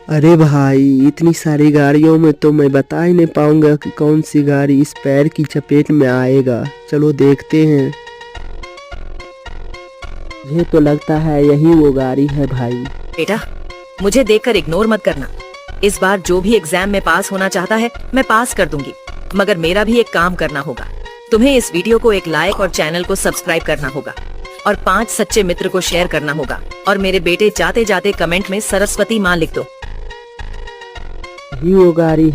अरे भाई, इतनी सारी गाड़ियों में तो मैं बता ही नहीं पाऊंगा कि कौन सी गाड़ी इस पैर की चपेट में आएगा। चलो देखते हैं। मुझे तो लगता है यही वो गाड़ी है भाई। बेटा, मुझे देखकर इग्नोर मत करना। इस बार जो भी एग्जाम में पास होना चाहता है मैं पास कर दूंगी, मगर मेरा भी एक काम करना होगा। तुम्हें इस वीडियो को एक लाइक और चैनल को सब्सक्राइब करना होगा और 5 सच्चे मित्र को शेयर करना होगा। और मेरे बेटे, जाते जाते कमेंट में सरस्वती माँ लिख दो। यही वो गाड़ी है।